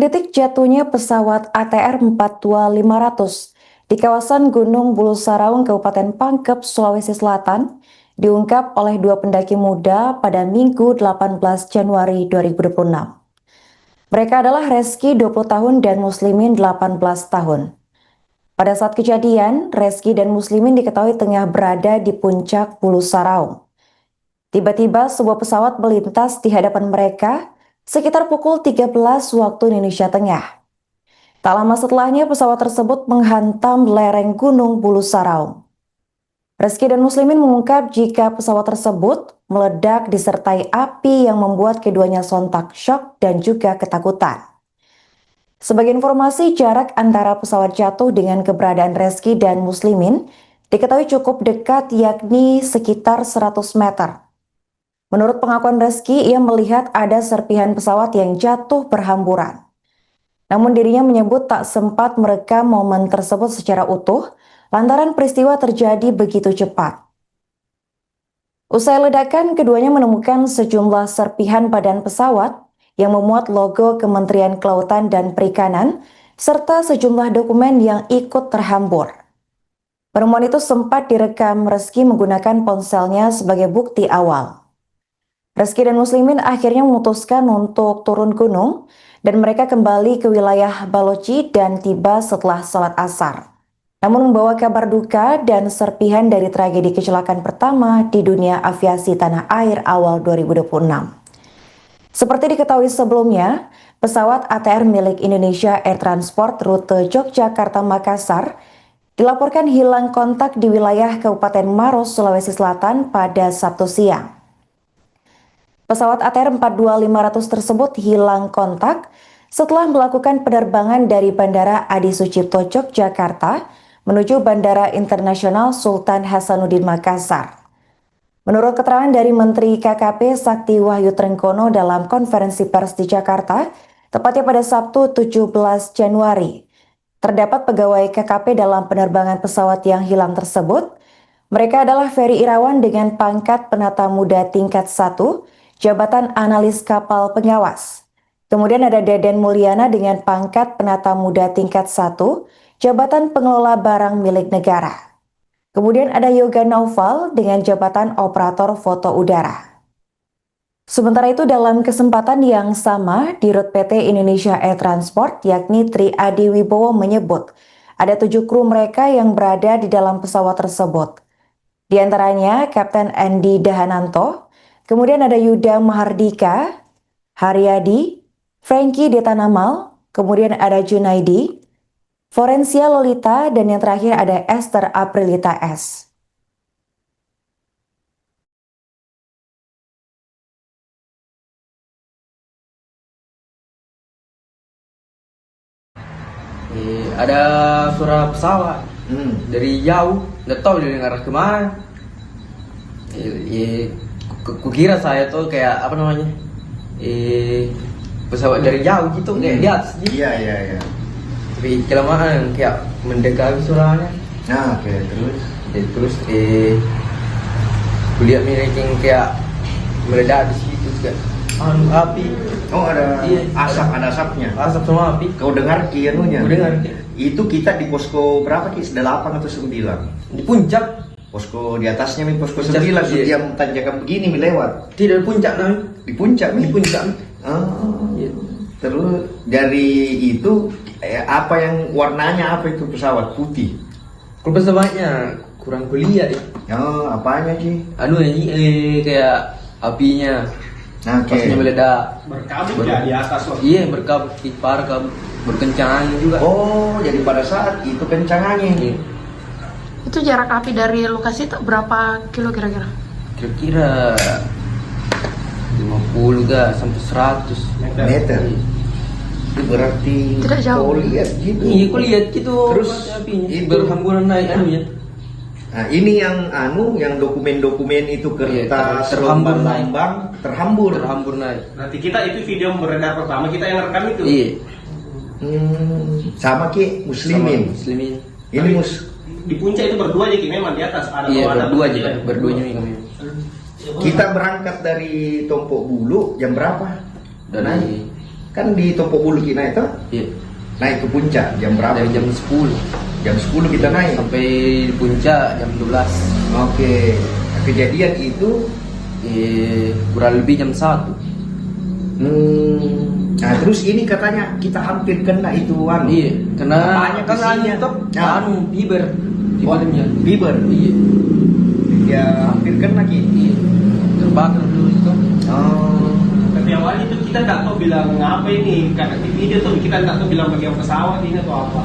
Mendetik jatuhnya pesawat ATR 42500 di kawasan Gunung Bulu Saraung, Kabupaten Pangkep, Sulawesi Selatan, diungkap oleh dua pendaki muda pada Minggu 18 Januari 2026. Mereka adalah Reski 20 tahun dan Muslimin 18 tahun. Pada saat kejadian, Reski dan Muslimin diketahui tengah berada di puncak Bulu Saraung. Tiba-tiba sebuah pesawat melintas di hadapan mereka sekitar pukul 13 waktu Indonesia Tengah. Tak lama setelahnya pesawat tersebut menghantam lereng Gunung Bulu Saraung. Reski dan Muslimin mengungkap jika pesawat tersebut meledak disertai api yang membuat keduanya sontak syok dan juga ketakutan. Sebagai informasi, jarak antara pesawat jatuh dengan keberadaan Reski dan Muslimin diketahui cukup dekat, yakni sekitar 100 meter. Menurut pengakuan Reski, ia melihat ada serpihan pesawat yang jatuh berhamburan. Namun dirinya menyebut tak sempat merekam momen tersebut secara utuh lantaran peristiwa terjadi begitu cepat. Usai ledakan, keduanya menemukan sejumlah serpihan badan pesawat yang memuat logo Kementerian Kelautan dan Perikanan serta sejumlah dokumen yang ikut terhambur. Penemuan itu sempat direkam Reski menggunakan ponselnya sebagai bukti awal. Reski dan Muslimin akhirnya memutuskan untuk turun gunung dan mereka kembali ke wilayah Baloci dan tiba setelah sholat asar. Namun membawa kabar duka dan serpihan dari tragedi kecelakaan pertama di dunia aviasi tanah air awal 2026. Seperti diketahui sebelumnya, pesawat ATR milik Indonesia Air Transport rute Yogyakarta-Makassar dilaporkan hilang kontak di wilayah Kabupaten Maros, Sulawesi Selatan pada Sabtu siang. Pesawat ATR 42500 tersebut hilang kontak setelah melakukan penerbangan dari Bandara Adi Sucipto Yogyakarta menuju Bandara Internasional Sultan Hasanuddin Makassar. Menurut keterangan dari Menteri KKP Sakti Wahyu Trenggono dalam konferensi pers di Jakarta, tepatnya pada Sabtu 17 Januari, terdapat pegawai KKP dalam penerbangan pesawat yang hilang tersebut. Mereka adalah Ferry Irawan dengan pangkat penata muda tingkat 1, jabatan analis kapal pengawas. Kemudian ada Deden Mulyana dengan pangkat penata muda tingkat 1, jabatan pengelola barang milik negara. Kemudian ada Yoga Naufal dengan jabatan operator foto udara. Sementara itu dalam kesempatan yang sama, Dirut PT Indonesia Air Transport yakni Tri Adi Wibowo menyebut ada 7 kru mereka yang berada di dalam pesawat tersebut. Di antaranya Kapten Andi Dahananto, kemudian ada Yuda Mahardika, Haryadi, Frankie Detanamal, kemudian ada Junaidi, Forensia Lolita, dan yang terakhir ada Esther Aprilita S. Ada suara pesawat dari jauh, nggak tahu dari arah kemana. Kukira saya tuh kayak apa namanya, pesawat dari jauh gitu, kayak di atas gitu. Iya. Tapi kelamaan kayak mendekati suaranya. Nah, oke, Terus kulihat mirip kayak meledak di situ kan. Api. Oh, ada Iya, asap, ada asapnya. Asap sama api. Kau dengar kianunya? Aku dengar. Itu kita di posko berapa, Ki? 8 atau 9? Di puncak. Posko di atasnya mi posko Puncak, 9, iya. yang tanjakan begini mi lewat. Tidak di puncak namanya. Di puncak mi. Di puncak. Oh. Iya. Terus dari itu apa yang warnanya apa itu pesawat putih? Kalau pesawatnya kurang kuliah ya. Oh, apanya, Ki? Anu ini kayak apinya. Nah, Pasnya meledak. Berkabut ya di atas loh. Iya, berkabut, ipar kabut, berkencangan juga. Oh, jadi pada saat itu kencangannya. Iya. Itu jarak api dari lokasi itu berapa kilo kira-kira? Kira-kira 50 sampai 100 Meter. Iya. Itu berarti Tidak jauh. kau lihat gitu. Iya, aku lihat gitu. Terus apinya itu berhamburan naik anunya. Nah, ini yang dokumen-dokumen itu Iya, kertas, terhambur lambang terhambur. Terhambur naik. Nanti kita itu video beredar pertama kita yang rekam itu. Iya. Sama Ki, Muslimin. Sama Muslimin. Ini Di puncak itu berdua aja Ki, memang di atas ada Iya, ada berdua aja, berduanya kami. kita berangkat dari Tompok Bulu jam berapa? Dari kan di Topo Bulu kita naik tuh, Iya. naik ke puncak jam berapa? Dari jam 10 Jam 10 kita naik. sampai di puncak jam 12. Oke. Kejadian itu Kurang lebih jam 1. Nah terus ini katanya kita hampir kena itu anu. Iya, karena Apanya kan besinya? itu Nah. fiber. Oh, Fibernya. Fiber. Iya. Ya hampir kena gitu. Iya. Terbakar dulu itu. Oh. Tapi awalnya itu kita nggak tahu bilang apa ini, karena di video tuh kita nggak tahu bilang bagian pesawat ini atau apa.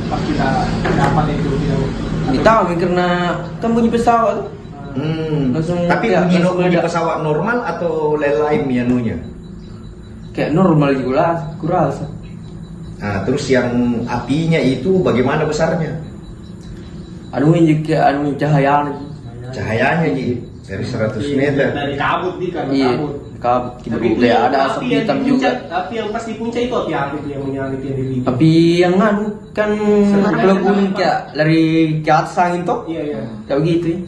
Pas kita dapat itu bilang. Kita tahu kan karena kan bunyi pesawat. Langsung Tapi ya, bunyi, langsung bunyi ada. pesawat normal atau lain anunya? Kayak normal juga kurasa. Nah terus yang apinya itu bagaimana besarnya? Anu cahaya. Cahayanya gitu dari 100 meter. Dari kabut nih kan, Iya. kabut. Kabut. Tapi itu Kayak ada asap yang hitam di juga. puncak, Tapi yang pas di puncak itu api apa itu yang menyala itu yang di video? Tapi yang anu kan kalau gunung kayak dari ke atas angin toh. Iya iya. Kayak begitu ya.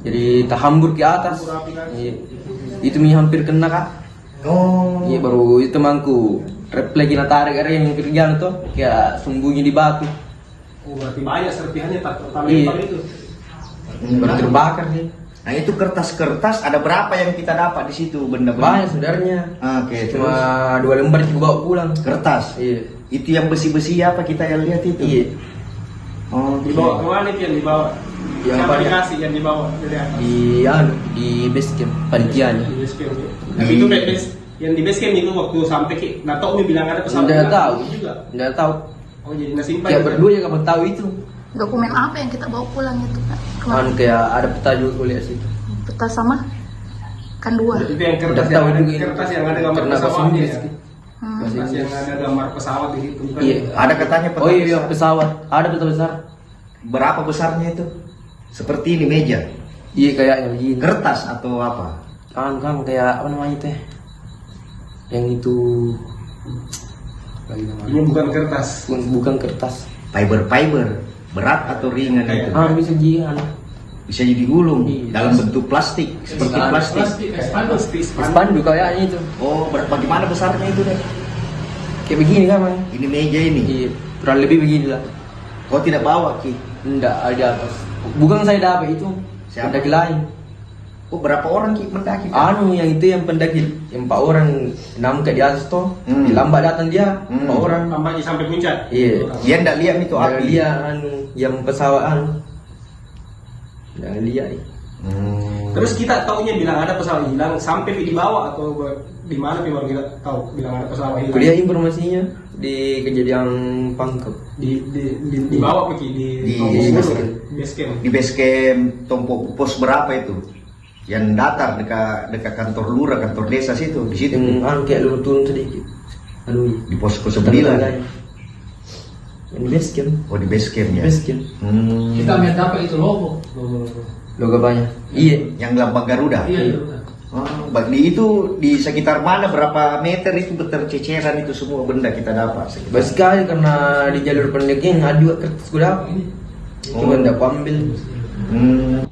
Jadi terhambur ke atas. Hambur api kan. Iya. Itu mi hampir kena kak. Oh. Iya baru itu mangku. Refleks kita tarik area yang kerjaan tuh kayak sembunyi di batu. Oh, berarti banyak serpihannya tak Iya. itu. Baru terbakar sih. Nah itu kertas-kertas ada berapa yang kita dapat di situ benda-benda? Banyak sebenarnya. Oke, Cuma terus 2 lembar juga bawa pulang. kertas. Iya. Itu yang besi-besi apa kita yang lihat itu? Iya. Oh, Dibawa kemana itu yang dibawa? Yang Siapa banyak. dikasih yang dibawa dari atas? Di base camp panitianya. Di base camp. Tapi itu yang di base camp itu waktu sampai ke Nato mi bilang ada pesawat. Nggak bilang tahu. juga. Nggak tahu. Oh jadi nasimpan. Kayak berdua ya kamu tahu itu. Dokumen apa yang kita bawa pulang itu Kak? Kan kayak ada peta juga kuliah situ. Peta sama kan dua. Itu yang kertas Udah tahu yang ada, juga ini. kertas yang ada gambar Karena bahasa pesawatnya. Inggris. Ya. Hmm. Kertas yang ada gambar pesawat di situ. Bukan? Iya. Ada katanya peta Oh iya besar. pesawat. Ada peta besar. Berapa besarnya itu? Seperti ini meja. Iya kayaknya begini. Kertas atau apa? Kan kayak apa namanya teh? Yang itu lagi namanya. Ini bukan kertas. Bukan kertas. Fiber. Berat atau ringan Iya. itu? Bisa jian. Bisa jadi gulung Iya. dalam bentuk plastik, seperti plastik. Plastik. Spanduk kayaknya itu. Oh, bagaimana besarnya itu deh? Kayak begini kan man. Ini meja ini. Iya. Kurang lebih begini lah. Kau tidak bawa Ki? Enggak ada atas. Bukan saya dapat itu. Siapa? Pendaki lain. Oh, berapa orang Ki mendaki? Anu yang itu yang pendaki yang 4 orang 6 ke di atas toh. Lambat datang dia 4 orang. Tambahnya sampai puncak. Iya. Dia enggak lihat itu Dia api. lihat anu yang pesawat anu. Dia lihat. Terus kita taunya bilang ada pesawat hilang sampai di bawah atau di mana baru kita tahu bilang ada pesawat hilang. Kuliah informasinya di kejadian Pangkep. Di bawah pergi Di base base camp. Di base camp Tompo pos berapa itu? Yang datar dekat kantor lurah, kantor desa situ, di situ. Yang anu kayak lu turun sedikit. Anu Di posko 9. Yang base camp. Oh, di base camp ya. Base camp. Kita lihat apa itu logo. Logo banyak. Iya. Yang lambang Garuda. Iya. Oh, bagi itu di sekitar mana berapa meter itu berterceceran itu semua benda kita dapat. Sekitar. Baik sekali karena di jalur pendakian ada juga kertas gue dapat. Cuma enggak aku ambil. Hmm.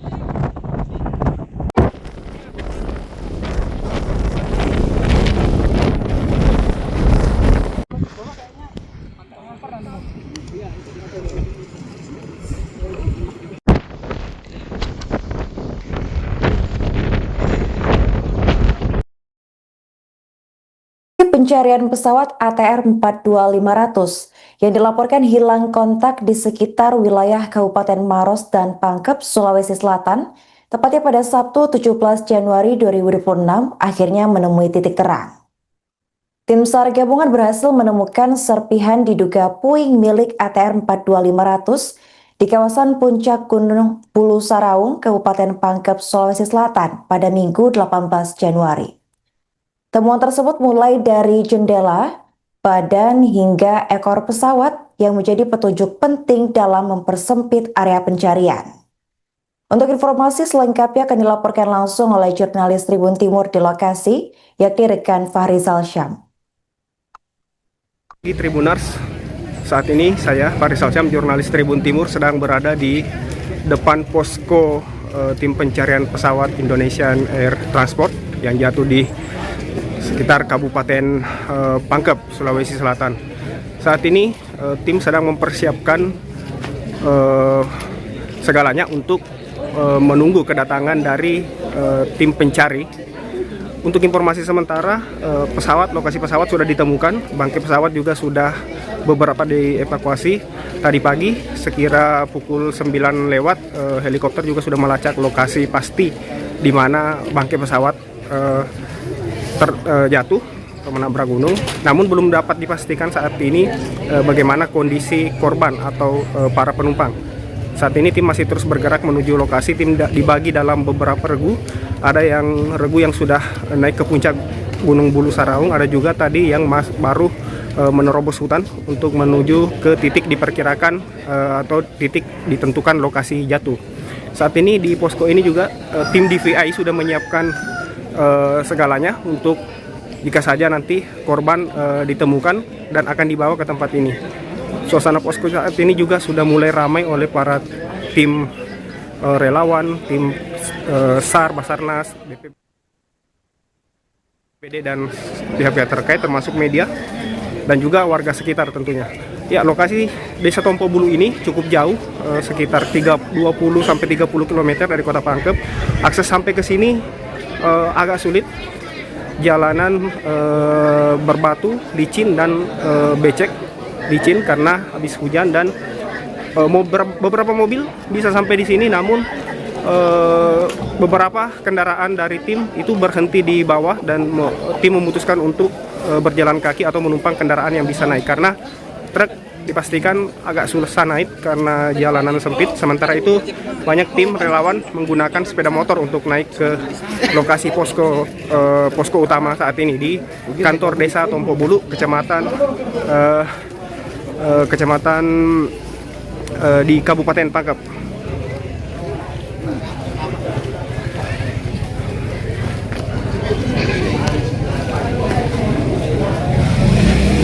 Pencarian pesawat ATR 42500 yang dilaporkan hilang kontak di sekitar wilayah Kabupaten Maros dan Pangkep, Sulawesi Selatan, tepatnya pada Sabtu 17 Januari 2026, akhirnya menemui titik terang. Tim SAR gabungan berhasil menemukan serpihan diduga puing milik ATR 42500 di kawasan puncak Gunung Bulu Saraung, Kabupaten Pangkep, Sulawesi Selatan pada Minggu 18 Januari. Temuan tersebut mulai dari jendela, badan hingga ekor pesawat yang menjadi petunjuk penting dalam mempersempit area pencarian. Untuk informasi selengkapnya akan dilaporkan langsung oleh jurnalis Tribun Timur di lokasi, yakni rekan Fahrizal Syam. Di Tribuners, saat ini saya Fahrizal Syam, jurnalis Tribun Timur, sedang berada di depan posko tim pencarian pesawat Indonesian Air Transport yang jatuh di sekitar Kabupaten Pangkep, Sulawesi Selatan. Saat ini tim sedang mempersiapkan segalanya untuk menunggu kedatangan dari tim pencari. Untuk informasi sementara, lokasi pesawat sudah ditemukan, bangkai pesawat juga sudah beberapa dievakuasi. Tadi pagi sekira pukul 9 lewat, helikopter juga sudah melacak lokasi pasti di mana bangkai pesawat jatuh atau menabrak gunung. Namun belum dapat dipastikan saat ini bagaimana kondisi korban atau para penumpang. Saat ini tim masih terus bergerak menuju lokasi. Tim dibagi dalam beberapa regu. Ada yang regu yang sudah naik ke puncak Gunung Bulu Saraung, ada juga tadi yang baru menerobos hutan untuk menuju ke titik diperkirakan atau titik ditentukan lokasi jatuh. Saat ini di posko ini juga tim DVI sudah menyiapkan segalanya untuk jika saja nanti korban ditemukan dan akan dibawa ke tempat ini. Suasana posko saat ini juga sudah mulai ramai oleh para tim relawan, tim SAR, Basarnas, BPBD dan pihak-pihak terkait termasuk media dan juga warga sekitar tentunya. Ya, lokasi Desa Tompo Bulu ini cukup jauh, sekitar 20 sampai 30 km dari Kota Pangkep. Akses sampai ke sini agak sulit. Jalanan berbatu, licin dan becek. Licin karena habis hujan dan beberapa mobil bisa sampai di sini, namun beberapa kendaraan dari tim itu berhenti di bawah dan tim memutuskan untuk berjalan kaki atau menumpang kendaraan yang bisa naik karena truk dipastikan agak susah naik karena jalanan sempit. Sementara itu banyak tim relawan menggunakan sepeda motor untuk naik ke lokasi posko utama saat ini di kantor Desa Tompo Bulu, kecamatan di Kabupaten Pangkep.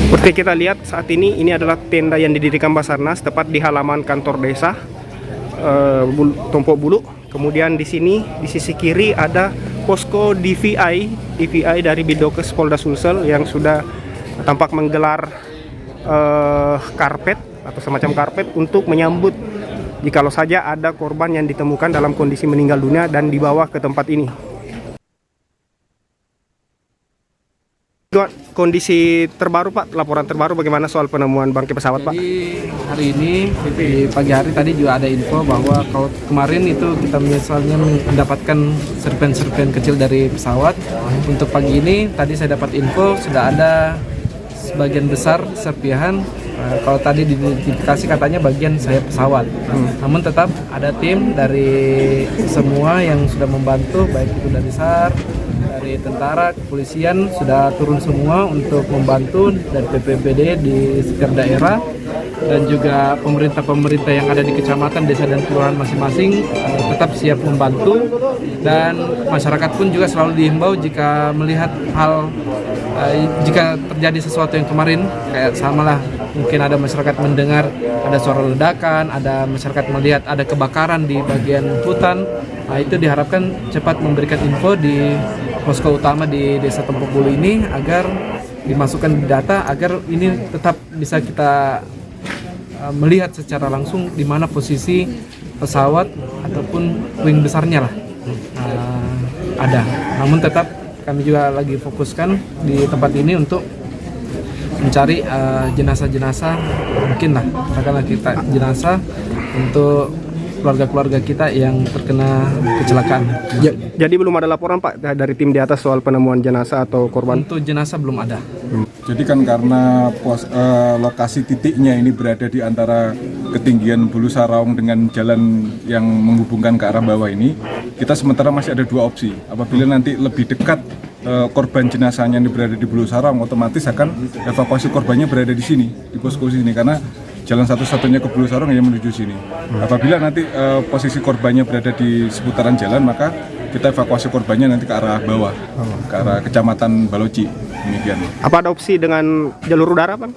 Seperti kita lihat saat ini adalah tenda yang didirikan Basarnas tepat di halaman kantor desa Tompo Bulu. Kemudian di sini di sisi kiri ada posko DVI dari Bidokes Polda Sulsel yang sudah tampak menggelar karpet atau semacam karpet untuk menyambut jikalau saja ada korban yang ditemukan dalam kondisi meninggal dunia dan dibawa ke tempat ini. Kondisi terbaru Pak, laporan terbaru bagaimana soal penemuan bangkai pesawat Pak? Jadi hari ini di pagi hari tadi juga ada info bahwa kalau kemarin itu kita misalnya mendapatkan serpihan-serpihan kecil dari pesawat. Untuk pagi ini tadi saya dapat info sudah ada sebagian besar serpihan. Kalau tadi diidentifikasi katanya bagian sayap pesawat. Namun tetap ada tim dari semua yang sudah membantu, baik itu dari SAR, dari tentara, kepolisian sudah turun semua untuk membantu, dari BPBD di sekitar daerah dan juga pemerintah-pemerintah yang ada di kecamatan, desa dan kelurahan masing-masing tetap siap membantu, dan masyarakat pun juga selalu dihimbau jika melihat hal jika terjadi sesuatu yang kemarin kayak samalah, mungkin ada masyarakat mendengar ada suara ledakan, ada masyarakat melihat ada kebakaran di bagian hutan, nah itu diharapkan cepat memberikan info di posko utama di Desa Tompo Bulu ini agar dimasukkan data agar ini tetap bisa kita melihat secara langsung di mana posisi pesawat ataupun wing besarnya lah ada. Namun tetap kami juga lagi fokuskan di tempat ini untuk mencari jenazah-jenazah, mungkin lah katakanlah kita jenazah untuk keluarga-keluarga kita yang terkena kecelakaan. Jadi belum ada laporan Pak dari tim di atas soal penemuan jenazah atau korban? Untuk jenazah belum ada. Jadi kan karena lokasi titiknya ini berada di antara ketinggian Bulu Saraung dengan jalan yang menghubungkan ke arah bawah ini, kita sementara masih ada dua opsi. Apabila nanti lebih dekat korban jenazahnya ini berada di Bulu Saraung, otomatis akan evakuasi korbannya berada di sini, di posko sini, karena jalan satu-satunya ke Bulu Saraung hanya menuju sini. Apabila nanti posisi korbannya berada di seputaran jalan, maka kita evakuasi korbannya nanti ke arah bawah, ke arah kecamatan Baloci. Demikian. Apa ada opsi dengan jalur udara Pak?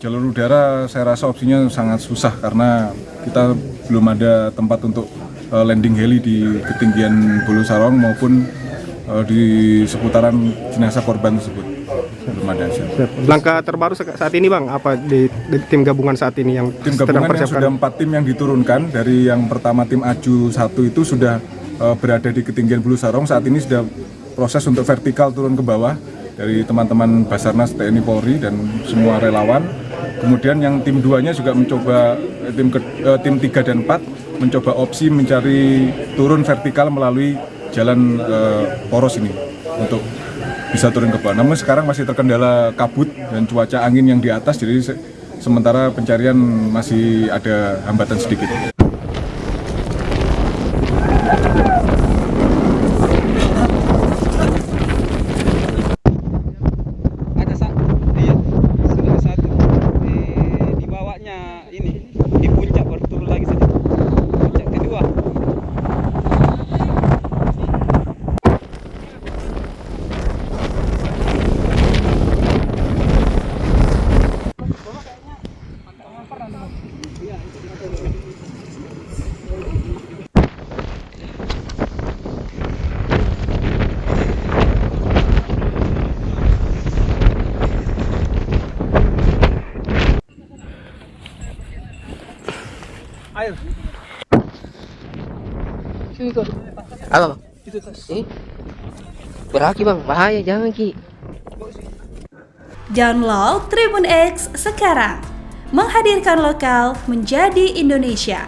Jalur udara saya rasa opsinya sangat susah karena kita belum ada tempat untuk landing heli di ketinggian Bulu Saraung maupun di seputaran jenazah korban tersebut. Belum ada hasil. Langkah terbaru saat ini Bang, apa di tim gabungan saat ini yang Tim sedang gabungan yang sudah 4 tim yang diturunkan. Dari yang pertama tim Aju 1 itu sudah berada di ketinggian Bulu Sarong. Saat ini sudah proses untuk vertikal turun ke bawah dari teman-teman Basarnas, TNI, Polri dan semua relawan. Kemudian yang tim 2-nya juga mencoba, tim 3 dan 4 mencoba opsi mencari turun vertikal melalui jalan poros ini untuk bisa turun ke bawah. Namun sekarang masih terkendala kabut dan cuaca angin yang di atas, jadi sementara pencarian masih ada hambatan sedikit. Ada satu dibawanya ini di puncak, baru turun lagi sedikit. Puncak kedua. Apa bang? Beraki bang, bahaya, jangan Ki. Download Tribun X sekarang, menghadirkan lokal menjadi Indonesia.